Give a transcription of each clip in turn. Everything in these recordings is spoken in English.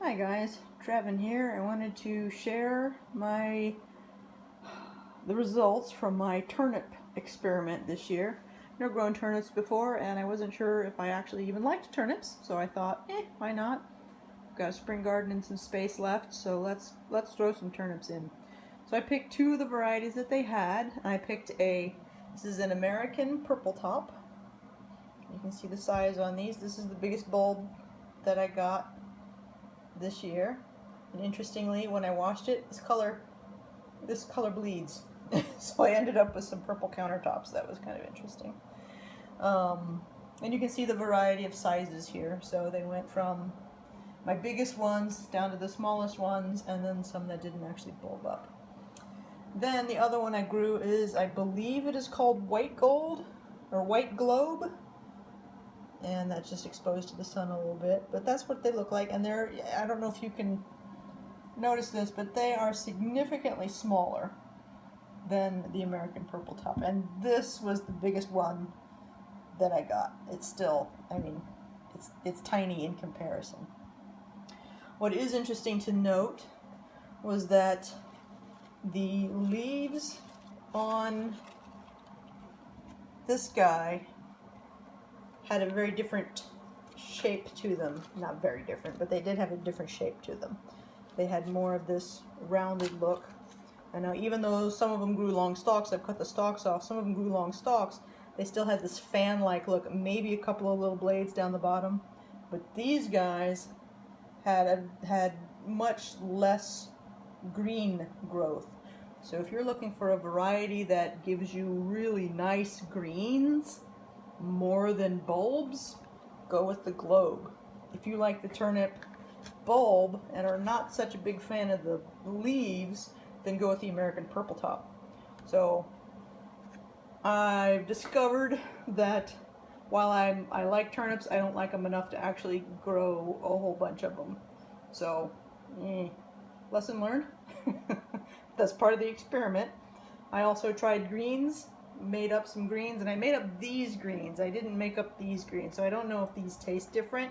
Hi guys, Trevin here. I wanted to share the results from my turnip experiment this year. I've never grown turnips before and I wasn't sure if I actually even liked turnips, so I thought, why not? I've got a spring garden and some space left, so let's throw some turnips in. So I picked two of the varieties that they had. I picked this is an American purple top. You can see the size on these. This is the biggest bulb that I got this year, and interestingly, when I washed it, this color bleeds. So I ended up with some purple countertops. That was kind of interesting. And you can see the variety of sizes here. So they went from my biggest ones down to the smallest ones, and then some that didn't actually bulb up. Then the other one I grew is, I believe it is called white gold or white globe, and that's just exposed to the sun a little bit, but that's what they look like. And I don't know if you can notice this, but they are significantly smaller than the American purple top, and this was the biggest one that I got. It's still, I mean, it's tiny in comparison. What is interesting to note was that the leaves on this guy had a very different shape to them. Not very different, but they did have a different shape to them. They had more of this rounded look. And now, even though some of them grew long stalks, I've cut the stalks off, some of them grew long stalks, they still had this fan-like look, maybe a couple of little blades down the bottom. But these guys had much less green growth. So if you're looking for a variety that gives you really nice greens, more than bulbs, go with the globe. If you like the turnip bulb and are not such a big fan of the leaves, then go with the American purple top. So I've discovered that while I like turnips, I don't like them enough to actually grow a whole bunch of them. So lesson learned. That's part of the experiment. I also tried greens, made up some greens, and I made up these greens. I didn't make up these greens, so I don't know if these taste different.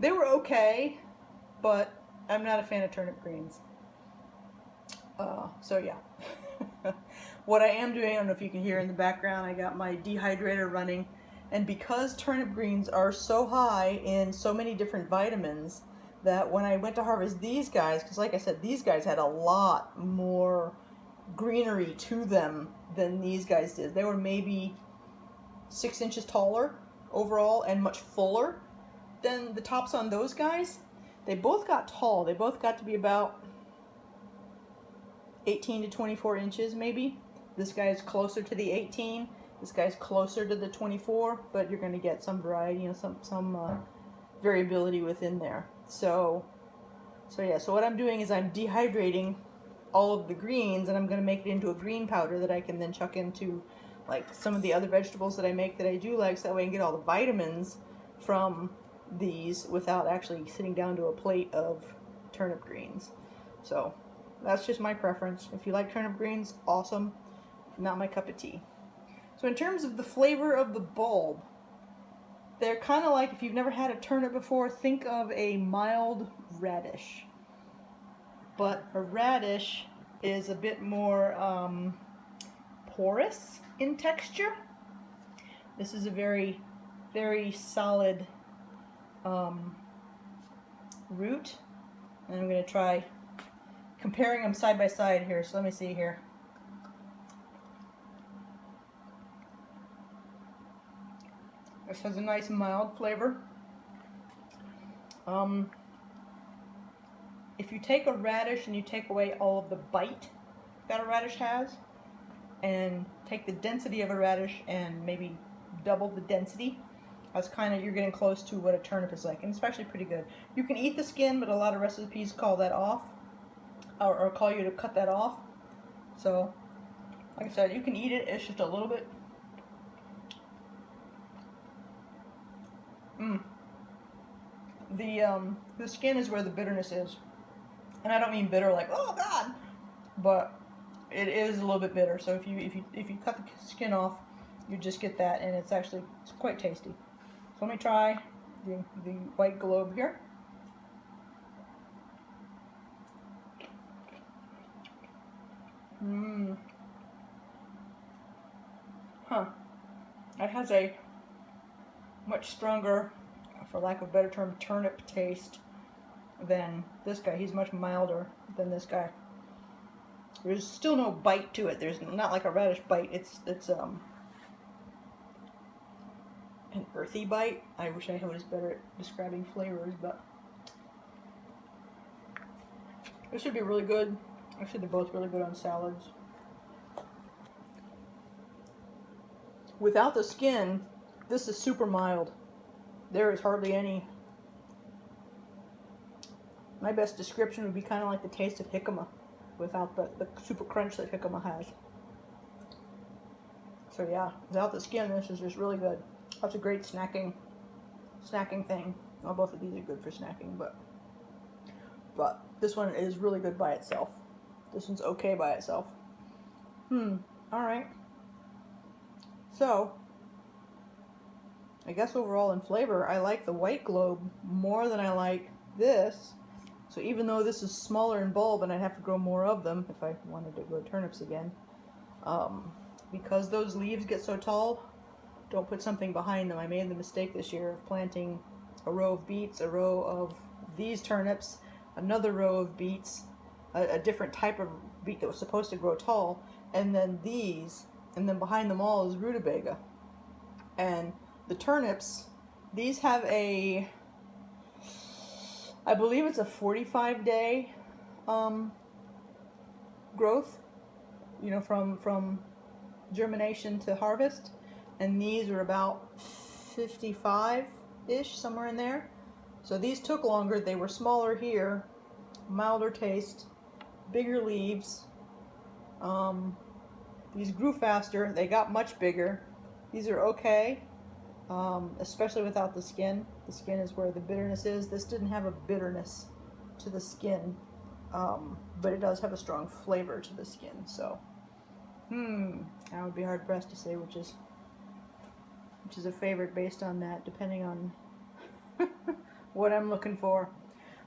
They were okay, but I'm not a fan of turnip greens. So yeah. What I am doing, I don't know if you can hear in the background, I got my dehydrator running, and because turnip greens are so high in so many different vitamins, that when I went to harvest these guys, because like I said, these guys had a lot more greenery to them than these guys did. They were maybe 6 inches taller overall and much fuller than the tops on those guys. They both got tall. They both got to be about 18 to 24 inches maybe. This guy's closer to the 18. This guy's closer to the 24, but you're going to get some variety, you know, some variability within there. So what I'm doing is I'm dehydrating all of the greens, and I'm going to make it into a green powder that I can then chuck into like some of the other vegetables that I make that I do like, so that way I can get all the vitamins from these without actually sitting down to a plate of turnip greens. So that's just my preference. If you like turnip greens, awesome. Not my cup of tea. So in terms of the flavor of the bulb, they're kind of like, if you've never had a turnip before, think of a mild radish. But a radish is a bit more porous in texture. This is a very, very solid root. And I'm going to try comparing them side by side here. So let me see here. This has a nice mild flavor. If you take a radish and you take away all of the bite that a radish has, and take the density of a radish and maybe double the density, that's kind of, you're getting close to what a turnip is like, and it's actually pretty good. You can eat the skin, but a lot of recipes call that off, or call you to cut that off. So, like I said, you can eat it, it's just a little bit. The skin is where the bitterness is. And I don't mean bitter like, oh God, but it is a little bit bitter. So if you cut the skin off, you just get that, and it's quite tasty. So let me try the white globe here. Mmm. Huh. It has a much stronger, for lack of a better term, turnip taste than this guy. He's much milder than this guy. There's still no bite to it. There's not like a radish bite. It's an earthy bite. I wish I was better at describing flavors, but this should be really good. Actually, they're both really good on salads. Without the skin, this is super mild. There is hardly any. My best description would be kind of like the taste of jicama without the super crunch that jicama has. So yeah, without the skin, this is just really good. That's a great snacking thing. Well, both of these are good for snacking, but this one is really good by itself. This one's okay by itself. Alright. So, I guess overall in flavor, I like the white globe more than I like this. So even though this is smaller in bulb and I'd have to grow more of them if I wanted to grow turnips again, because those leaves get so tall, don't put something behind them. I made the mistake this year of planting a row of beets, a row of these turnips, another row of beets, a different type of beet that was supposed to grow tall, and then these, and then behind them all is rutabaga. And the turnips, these have a, I believe it's a 45-day growth, you know, from germination to harvest, and these are about 55-ish, somewhere in there. So these took longer. They were smaller here, milder taste, bigger leaves. These grew faster. They got much bigger. These are okay, especially without the skin. The skin is where the bitterness is. This didn't have a bitterness to the skin, but it does have a strong flavor to the skin. So, I would be hard pressed to say which is a favorite based on that, depending on what I'm looking for.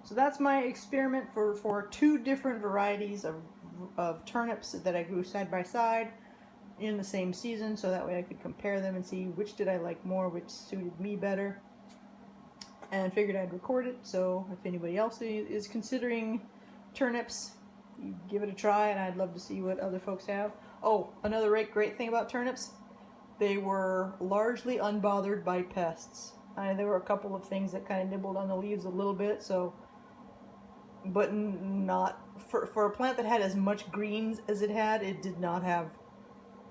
So that's my experiment for two different varieties of turnips that I grew side by side in the same season, so that way I could compare them and see which did I like more, which suited me better, and figured I'd record it. So if anybody else is considering turnips, you give it a try, and I'd love to see what other folks have. Oh, another great thing about turnips, they were largely unbothered by pests. There were a couple of things that kind of nibbled on the leaves a little bit, so, but not for a plant that had as much greens as it had. It did not have.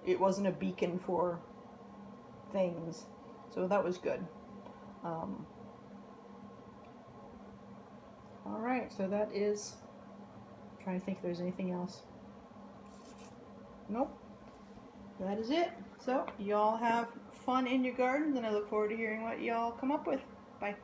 It wasn't a beacon for things, so that was good. All right, so that is. I'm trying to think if there's anything else. Nope. That is it. So y'all have fun in your gardens, and I look forward to hearing what y'all come up with. Bye.